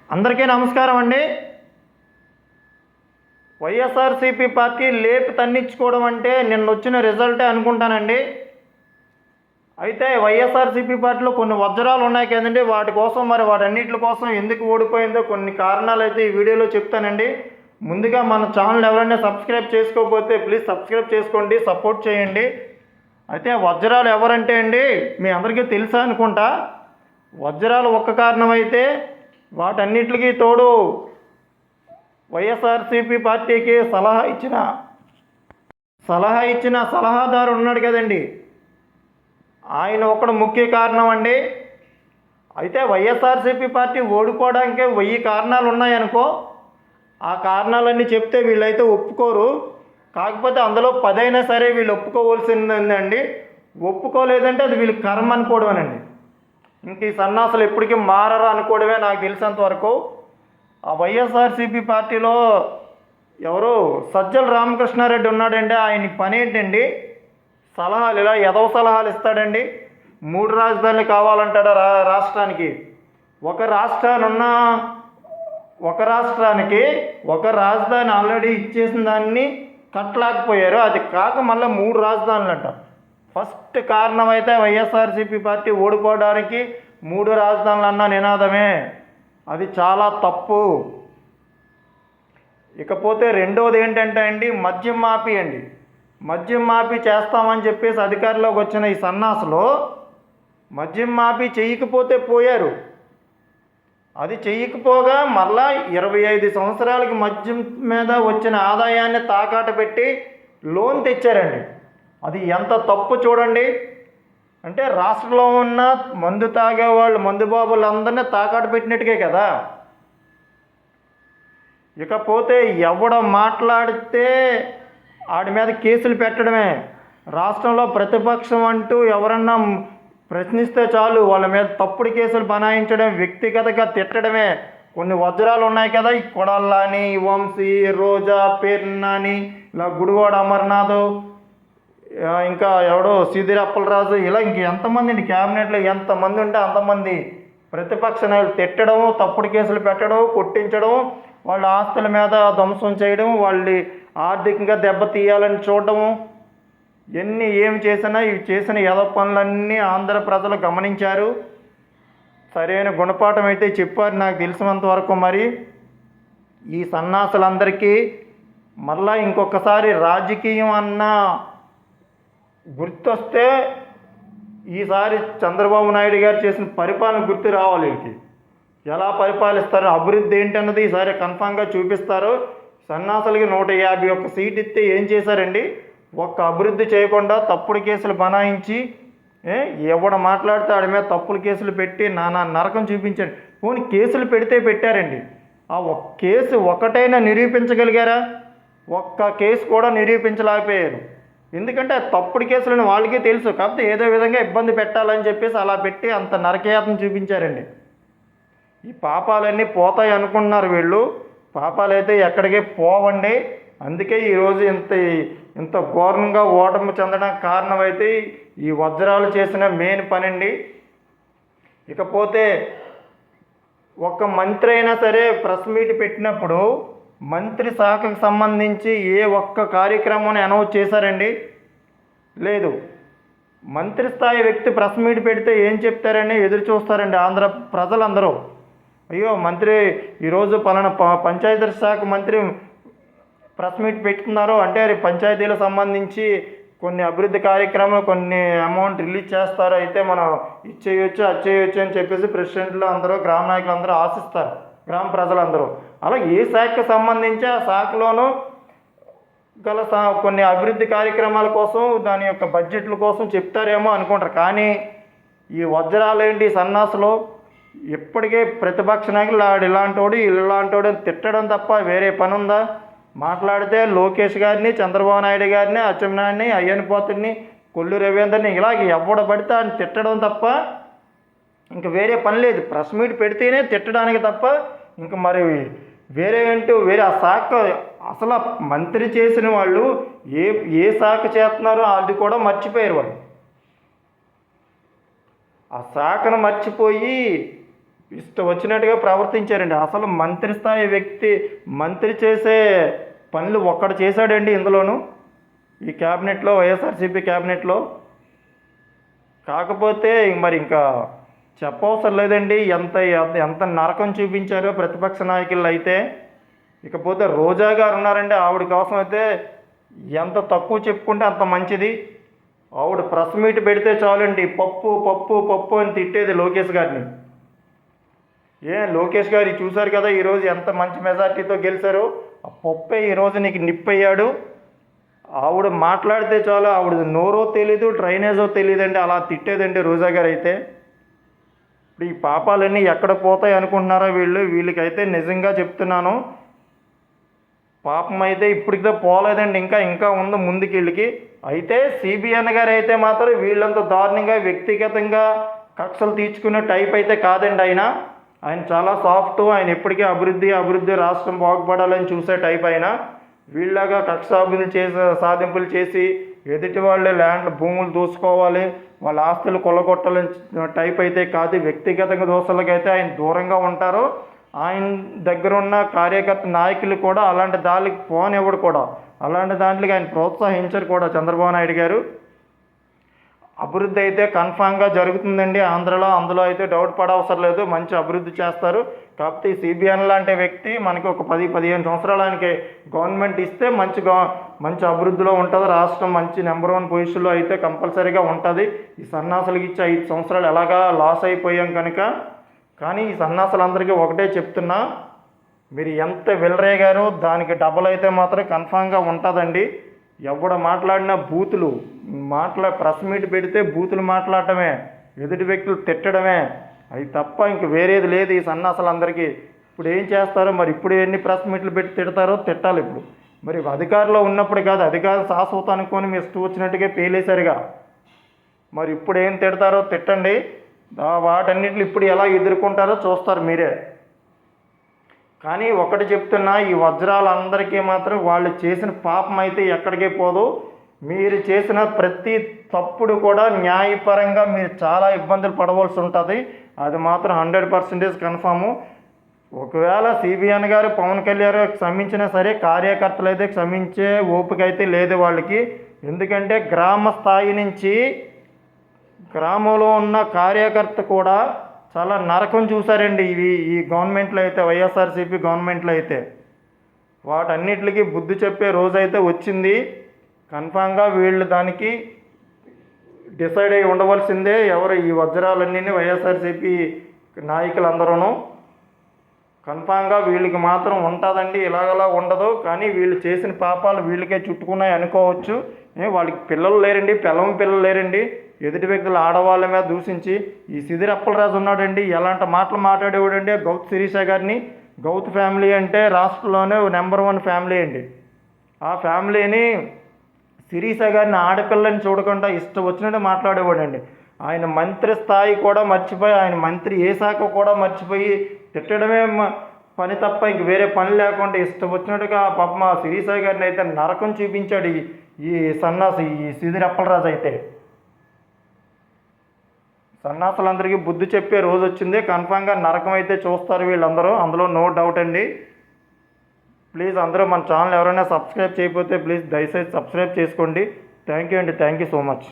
అందరికీ నమస్కారం అండి. వైఎస్ఆర్సీపీ పార్టీ లేపి తన్నించుకోవడం అంటే నిన్న వచ్చిన రిజల్టే అనుకుంటానండి. అయితే వైఎస్ఆర్సీపీ పార్టీలో కొన్ని వజ్రాలు ఉన్నాయి కదండి, వాటి కోసం వాటన్నిటి కోసం ఎందుకు ఓడిపోయిందో కొన్ని కారణాలు అయితే ఈ వీడియోలో చెప్తానండి. ముందుగా మన ఛానల్ ఎవరైనా సబ్స్క్రైబ్ చేసుకోకపోతే ప్లీజ్ సబ్స్క్రైబ్ చేసుకోండి, సపోర్ట్ చేయండి. అయితే వజ్రాలు ఎవరంటే అండి మీ అందరికీ తెలుసా అనుకుంటా. వజ్రాలు ఒక్క కారణం అయితే వాటన్నిటికీ తోడు వైఎస్ఆర్సీపీ పార్టీకి సలహా ఇచ్చిన సలహాదారు ఉన్నాడు కదండి, ఆయన ఒకడు ముఖ్య కారణం అండి. అయితే వైఎస్ఆర్సీపీ పార్టీ ఓడిపోవడానికి 1000 కారణాలు ఉన్నాయనుకో, ఆ కారణాలన్నీ చెప్తే వీళ్ళైతే ఒప్పుకోరు. కాకపోతే అందులో 10 అయినా సరే వీళ్ళు ఒప్పుకోవాల్సిందండి. ఒప్పుకోలేదంటే అది వీళ్ళు కర్మ అనుకోవడమేనండి. ఇంక ఈ సన్నాసులు ఎప్పటికీ మారరు అనుకోవడమే నాకు తెలిసినంత వరకు. ఆ వైఎస్ఆర్సీపీ పార్టీలో ఎవరు సజ్జల రామకృష్ణారెడ్డి ఉన్నాడండి. ఆయన పని ఏంటండి, సలహాలు ఇలా ఎదవ సలహాలు ఇస్తాడండి. 3 రాజధానులు కావాలంటాడు రాష్ట్రానికి. ఒక రాష్ట్రానికి ఒక రాజధాని ఆల్రెడీ ఇచ్చేసిన దాన్ని కట్టలేకపోయారు. అది కాక మళ్ళీ 3 రాజధానులు అంట. ఫస్ట్ కారణం అయితే వైఎస్ఆర్సీపీ పార్టీ ఓడిపోవడానికి 3 రాజధానులు అన్న నినాదమే. అది చాలా తప్పు. ఇకపోతే రెండవది ఏంటంటే అండి, మద్యం మాఫీ అండి. మద్యం మాఫీ చేస్తామని చెప్పేసి అధికారంలోకి వచ్చిన ఈ సన్నాసులు మద్యం మాఫీ చేయకపోతే పోయారు. అది చెయ్యకపోగా మళ్ళా 25 సంవత్సరాలకి మద్యం మీద వచ్చిన ఆదాయాన్ని తాకట్టు పెట్టి లోన్ తెచ్చారండి. అది ఎంత తప్పు చూడండి. అంటే రాష్ట్రంలో ఉన్న మందు తాగేవాళ్ళు, మందు బాబులందరినీ తాకట్టు పెట్టినట్టుగే కదా. ఇకపోతే ఎవడ మాట్లాడితే వాడి మీద కేసులు పెట్టడమే. రాష్ట్రంలో ప్రతిపక్షం అంటూ ఎవరన్నా ప్రశ్నిస్తే చాలు వాళ్ళ మీద తప్పుడు కేసులు బనాయించడం, వ్యక్తిగతంగా తిట్టడమే. కొన్ని వజ్రాలు ఉన్నాయి కదా, ఈ కొడాలని, వంశీ, రోజా, పేర్నాని, ఇలా గుడివాడ అమర్నాథ్, ఇంకా ఎవడో సీదిరప్పలరాజు, ఇలా ఇంక ఎంతమంది అండి క్యాబినెట్లో ఎంతమంది ఉంటే అంతమంది ప్రతిపక్ష నాయకులు తిట్టడం, తప్పుడు కేసులు పెట్టడం, కొట్టించడం, వాళ్ళ ఆస్తుల మీద ధ్వంసం చేయడం, వాళ్ళని ఆర్థికంగా దెబ్బతీయాలని చూడడము, ఏం చేసినా ఇవి చేసిన ఎదవ పనులన్నీ ఆంధ్ర ప్రజలు గమనించారు. సరైన గుణపాఠం అయితే చెప్పారు నాకు తెలిసినంత వరకు. మరి ఈ సన్నాసులందరికీ మళ్ళా ఇంకొకసారి రాజకీయం అన్న గుర్తొస్తే ఈసారి చంద్రబాబు నాయుడు గారు చేసిన పరిపాలన గుర్తు రావాలి. వీళ్ళకి ఎలా పరిపాలిస్తారు, అభివృద్ధి ఏంటన్నది ఈసారి కన్ఫామ్గా చూపిస్తారు. సన్నాసులకి 151 సీట్ ఇస్తే ఏం చేశారండి, ఒక్క అభివృద్ధి చేయకుండా తప్పుడు కేసులు బనాయించి ఎవడ మాట్లాడితే ఆడి మీద తప్పుడు కేసులు పెట్టి నానా నరకం చూపించారు. పోనీ కేసులు పెడితే పెట్టారండి, ఆ ఒక్క కేసు ఒకటైనా నిరూపించగలిగారా? ఒక్క కేసు కూడా నిరూపించలేకపోయారు. ఎందుకంటే తప్పుడు కేసులను వాళ్ళకే తెలుసు. కాకపోతే ఏదో విధంగా ఇబ్బంది పెట్టాలని చెప్పేసి అలా పెట్టి అంత నరకయాతను చూపించారండి. ఈ పాపాలన్నీ పోతాయి అనుకుంటున్నారు వీళ్ళు. పాపాలైతే ఎక్కడికి పోవండి. అందుకే ఈరోజు ఇంత ఘోరంగా ఓటమి చెందడానికి కారణమైతే ఈ వజ్రాలు చేసిన మెయిన్ పని అండి. ఇకపోతే ఒక మంత్రి అయినా సరే ప్రెస్ మీట్ పెట్టినప్పుడు మంత్రి శాఖకు సంబంధించి ఏ ఒక్క కార్యక్రమాన్ని అనౌన్స్ చేశారండి? లేదు. మంత్రి స్థాయి వ్యక్తి ప్రెస్ మీట్ పెడితే ఏం చెప్తారని ఎదురు చూస్తారండి ఆంధ్ర ప్రజలందరూ. అయ్యో మంత్రి ఈరోజు పలానా పంచాయతీ శాఖ మంత్రి ప్రెస్ మీట్ పెట్టుకున్నారు అంటే అది పంచాయతీలకు సంబంధించి కొన్ని అభివృద్ధి కార్యక్రమాలు కొన్ని అమౌంట్ రిలీజ్ చేస్తారు, అయితే మనం ఇచ్చేయచ్చు అది చేయొచ్చు అని చెప్పేసి ప్రెసిడెంట్లు అందరూ, గ్రామ నాయకులు అందరూ ఆశిస్తారు, గ్రామ ప్రజలందరూ. అలా ఏ శాఖకు సంబంధించి ఆ శాఖలోనూ గల కొన్ని అభివృద్ధి కార్యక్రమాల కోసం దాని యొక్క బడ్జెట్ల కోసం చెప్తారేమో అనుకుంటారు. కానీ ఈ వజ్రాలేంటి సన్నాసులు ఇప్పటికే ప్రతిపక్ష నాయకులు ఇలాంటోడు ఇలాంటోడు అని తిట్టడం తప్ప వేరే పని ఉందా? మాట్లాడితే లోకేష్ గారిని, చంద్రబాబు నాయుడు గారిని, అచ్చెన్నాయుడిని, అయ్యన్నపోతుడిని, కొల్లు రవీంద్రని ఇలాగ ఎవడ పడితే అని తిట్టడం తప్ప ఇంక వేరే పని లేదు. ప్రెస్ మీట్ పెడితేనే తిట్టడానికి తప్ప ఇంక మరి వేరే ఆ శాఖ అసలు మంత్రి చేసిన వాళ్ళు ఏ శాఖ చేస్తున్నారో అది కూడా మర్చిపోయారు వాళ్ళు. ఆ శాఖను మర్చిపోయి ఇష్టం వచ్చినట్టుగా ప్రవర్తించారండి. అసలు మంత్రి స్థాయి వ్యక్తి మంత్రి చేసే పనులు ఒక్కడు చేశాడండి ఇందులోను, ఈ క్యాబినెట్లో, వైఎస్ఆర్సీపీ క్యాబినెట్లో. కాకపోతే మరి ఇంకా చెప్పవసరం లేదండి ఎంత ఎంత నరకం చూపించారో ప్రతిపక్ష నాయకులు అయితే. ఇకపోతే రోజా గారు ఉన్నారండి, ఆవిడ కోసం అయితే ఎంత తక్కువ చెప్పుకుంటే అంత మంచిది. ఆవిడ ప్రెస్ మీట్ పెడితే చాలండి పప్పు పప్పు పప్పు అని తిట్టేది లోకేష్ గారిని. లోకేష్ గారు చూశారు కదా ఈరోజు ఎంత మంచి మెజార్టీతో గెలిచారు. ఆ పప్పే ఈరోజు నీకు నిప్పయ్యాడు. ఆవిడ మాట్లాడితే చాలు, ఆవిడ నోరో తెలీదు డ్రైనేజో తెలియదండి, అలా తిట్టేదండి రోజా గారు అయితే. ఇప్పుడు ఈ పాపాలన్నీ ఎక్కడ పోతాయి అనుకుంటున్నారో వీళ్ళకైతే నిజంగా చెప్తున్నాను, పాపం అయితే ఇప్పటికితే పోలేదండి, ఇంకా ఉంది ముందుకి వీళ్ళకి. అయితే సిబిఎన్ గారు అయితే మాత్రం వీళ్ళంత దారుణంగా వ్యక్తిగతంగా కక్షలు తీర్చుకునే టైప్ అయితే కాదండి. ఆయన చాలా సాఫ్ట్. ఆయన ఎప్పటికీ అభివృద్ధి రాష్ట్రం బాగుపడాలని చూసే టైప్. ఆయన వీళ్ళగా సాధింపులు చేసి ఎదుటి వాళ్ళే భూములు దోసుకోవాలి, వాళ్ళ ఆస్తులు కొల్లగొట్టాలని టైప్ అయితే కాదు. వ్యక్తిగతంగా దోషాలకైతే ఆయన దూరంగా ఉంటారు. ఆయన దగ్గర ఉన్న కార్యకర్త నాయకులు కూడా అలాంటి దానికి పోనివ్వడు కూడా, అలాంటి దాంట్లోకి ఆయన ప్రోత్సహించరు కూడా చంద్రబాబు నాయుడు గారు. అభివృద్ధి అయితే కన్ఫామ్గా జరుగుతుందండి ఆంధ్రలో, అందులో అయితే డౌట్ పడవసరం లేదు. మంచి అభివృద్ధి చేస్తారు. కాకపోతే ఈ సిబిఎన్ లాంటి వ్యక్తి మనకి ఒక 10-15 సంవత్సరాలు ఆయనకి గవర్నమెంట్ ఇస్తే మంచి అభివృద్ధిలో ఉంటుంది రాష్ట్రం, మంచి నెంబర్ 1 పొజిషన్లో అయితే కంపల్సరీగా ఉంటుంది. ఈ సన్నాసులకి ఇచ్చే 5 సంవత్సరాలు ఎలాగా లాస్ అయిపోయాం కనుక. కానీ ఈ సన్నాసులందరికీ ఒకటే చెప్తున్నా, మీరు ఎంత విలరేగారో దానికి డబల్ అయితే మాత్రం కన్ఫామ్గా ఉంటుందండి. ఎవడ మాట్లాడినా బూతులు ప్రెస్ మీట్ పెడితే బూతులు మాట్లాడటమే, ఎదుటి వ్యక్తులు తిట్టడమే, అది తప్ప ఇంక వేరేది లేదు ఈ సన్నాసులందరికీ. ఇప్పుడు ఏం చేస్తారో మరి, ఇప్పుడు ఎన్ని ప్రెస్ మీట్లు పెట్టి తిడతారో తిట్టాలి. ఇప్పుడు మరి అధికారంలో ఉన్నప్పుడు కాదు, అధికారం శాశ్వతం అనుకొని మీ ఇష్టం వచ్చినట్టుగా పేలేశారుగా, మరి ఇప్పుడు ఏం తిడతారో తిట్టండి. వాటన్నిటిని ఇప్పుడు ఎలా ఎదుర్కొంటారో చూస్తారు మీరే. కానీ ఒకటి చెప్తున్నా, ఈ వజ్రాలందరికీ మాత్రం వాళ్ళు చేసిన పాపం అయితే ఎక్కడికే పోదు. మీరు చేసిన ప్రతి తప్పుడు కూడా న్యాయపరంగా మీరు చాలా ఇబ్బందులు పడవలసి ఉంటుంది. అది మాత్రం 100% కన్ఫాము. ఒకవేళ సిబిఎన్ గారు పవన్ కళ్యాణ్ క్షమించినా సరే కార్యకర్తలు అయితే క్షమించే ఓపిక అయితే లేదు వాళ్ళకి. ఎందుకంటే గ్రామ స్థాయి నుంచి గ్రామంలో ఉన్న కార్యకర్త కూడా చాలా నరకం చూశారండి ఈ గవర్నమెంట్లో అయితే, వైఎస్ఆర్సీపీ గవర్నమెంట్లో అయితే. వాటన్నిటికీ బుద్ధి చెప్పే రోజైతే వచ్చింది. కన్ఫామ్గా వీళ్ళు దానికి డిసైడ్ అయి ఉండవలసిందే. ఎవరు ఈ వజ్రాలన్నీ వైఎస్ఆర్సీపీ నాయకులందరూ కన్ఫామ్గా వీళ్ళకి మాత్రం ఉంటుందండి, ఇలాగలా ఉండదు. కానీ వీళ్ళు చేసిన పాపాలు వీళ్ళకే చుట్టుకున్నాయి అనుకోవచ్చు. వాళ్ళకి పిల్లలు లేరండి, పిల్లలు లేరండి, ఎదుటి వ్యక్తులు ఆడవాళ్ళ మీద దూషించి. ఈ సిదిరి అప్పలరాజు ఉన్నాడండి, ఎలాంటి మాటలు మాట్లాడేవాడండి గౌత్ శిరీష గారిని. గౌత్ ఫ్యామిలీ అంటే రాష్ట్రంలోనే నెంబర్ 1 ఫ్యామిలీ అండి. ఆ ఫ్యామిలీని శిరీష గారిని ఆడపిల్లని చూడకుండా ఇష్టం వచ్చినట్టు మాట్లాడేవాడండి. ఆయన మంత్రి స్థాయి కూడా మర్చిపోయి, ఆయన మంత్రి ఏ శాఖ కూడా మర్చిపోయి తిట్టడమే పని తప్ప ఇంక వేరే పని లేకుండా ఇష్టం వచ్చినట్టుగా పాపం మా శిరీష గారిని అయితే నరకం చూపించాడు ఈ సన్నాసి, ఈ సిదిరి అప్పలరాజు అయితే. సన్నాసులందరికీ బుద్ధి చెప్పే రోజు వచ్చింది. కన్ఫామ్గా నరకం అయితే చూస్తారు వీళ్ళందరూ, అందులో నో డౌట్ అండి. ప్లీజ్ అందరూ మన ఛానల్ ఎవరైనా సబ్స్క్రైబ్ చేయకపోతే ప్లీజ్ దయచేసి సబ్స్క్రైబ్ చేసుకోండి. థ్యాంక్ యూ అండి, థ్యాంక్ యూ సో మచ్.